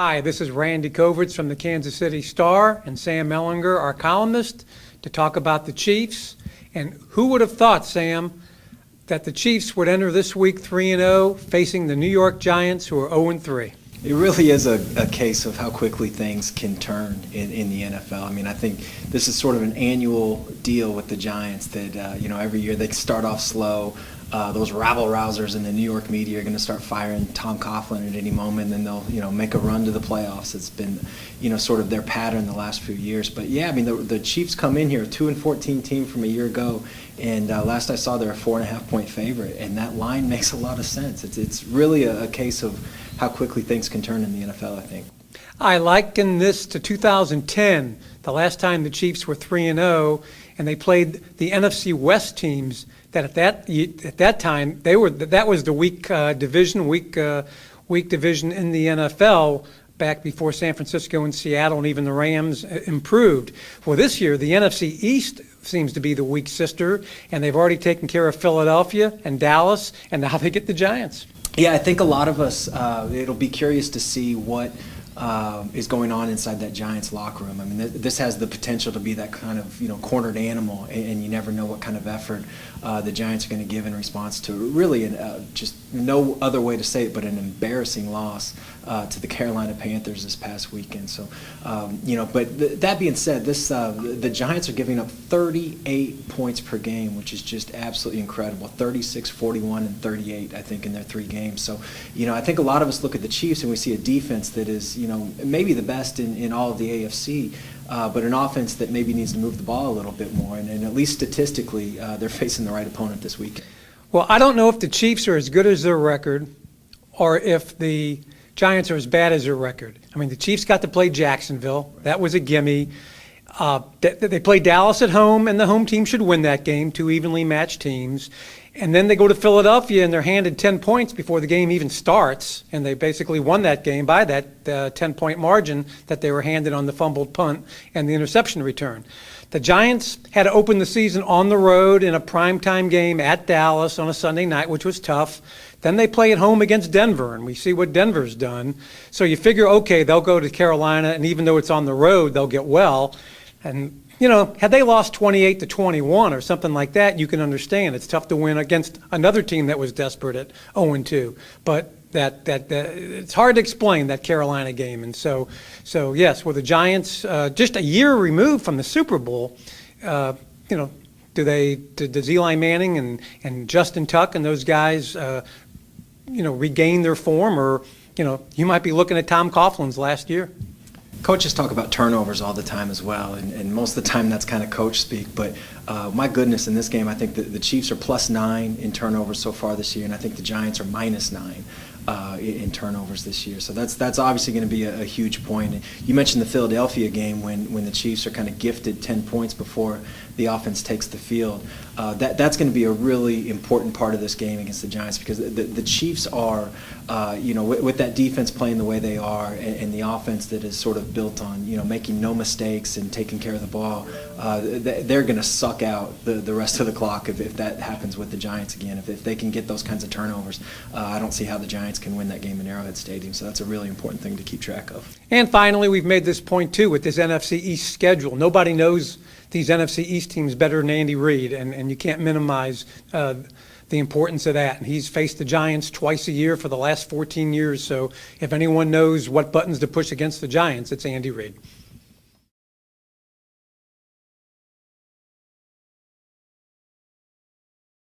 Hi, this is Randy Covitz from the Kansas City Star and Sam Mellinger, our columnist, to talk about the Chiefs. And who would have thought, Sam, that the Chiefs would enter this week 3-0 facing the New York Giants, who are 0-3? It really is a case of how quickly things can turn in the NFL. I mean, I think this is sort of an annual deal with the Giants that, every year they start off slow. Those rabble-rousers in the New York media are going to start firing Tom Coughlin at any moment, and then they'll, make a run to the playoffs. It's been, sort of their pattern the last few years. But yeah, I mean, the Chiefs come in here, a 2-14 team from a year ago, and last I saw they're a 4.5-point favorite, and that line makes a lot of sense. It's really a case of how quickly things can turn in the NFL, I think. I liken this to 2010, the last time the Chiefs were 3-0, and they played the NFC West teams. At that time that was the weak division in the NFL back before San Francisco and Seattle and even the Rams improved. Well, this year the NFC East seems to be the weak sister, and they've already taken care of Philadelphia and Dallas, and now they get the Giants. Yeah, I think a lot of us it'll be curious to see what is going on inside that Giants locker room. I mean, this has the potential to be that kind of cornered animal, and you never know what kind of effort the Giants are going to give in response to really just no other way to say it but an embarrassing loss to the Carolina Panthers this past weekend. So, but that being said, the Giants are giving up 38 points per game, which is just absolutely incredible. 36, 41, and 38, I think, in their 3 games. So, I think a lot of us look at the Chiefs and we see a defense that is, maybe the best in all of the AFC, but an offense that maybe needs to move the ball a little bit more. And at least statistically, they're facing the right opponent this weekend. Well, I don't know if the Chiefs are as good as their record or if the Giants are as bad as their record. I mean, the Chiefs got to play Jacksonville. That was a gimme. They played Dallas at home, and the home team should win that game, 2 evenly matched teams. And then they go to Philadelphia, and they're handed 10 points before the game even starts, and they basically won that game by that 10-point margin that they were handed on the fumbled punt and the interception return. The Giants had to open the season on the road in a primetime game at Dallas on a Sunday night, which was tough. Then they play at home against Denver, and we see what Denver's done. So you figure, okay, they'll go to Carolina, and even though it's on the road, they'll get well. And had they lost 28-21 or something like that, you can understand. It's tough to win against another team that was desperate at 0-2. But that it's hard to explain that Carolina game. And so yes, with the Giants just a year removed from the Super Bowl, does Eli Manning and Justin Tuck and those guys, regain their form, or you might be looking at Tom Coughlin's last year. Coaches talk about turnovers all the time as well, and most of the time that's kind of coach speak. But my goodness, in this game, I think the Chiefs are +9 in turnovers so far this year, and I think the Giants are -9 in turnovers this year. So that's obviously going to be a huge point. And you mentioned the Philadelphia game when the Chiefs are kind of gifted 10 points before the offense takes the field. That's going to be a really important part of this game against the Giants, because the Chiefs are, with that defense playing the way they are, and the offense that is sort of built on, making no mistakes and taking care of the ball, they're going to suck out the rest of the clock if that happens with the Giants again. If they can get those kinds of turnovers, I don't see how the Giants can win that game in Arrowhead Stadium. So that's a really important thing to keep track of. And finally, we've made this point too with this NFC East schedule. Nobody knows these NFC East teams better than Andy Reid, and you can't minimize the importance of that. And he's faced the Giants twice a year for the last 14 years. So if anyone knows what buttons to push against the Giants, it's Andy Reid.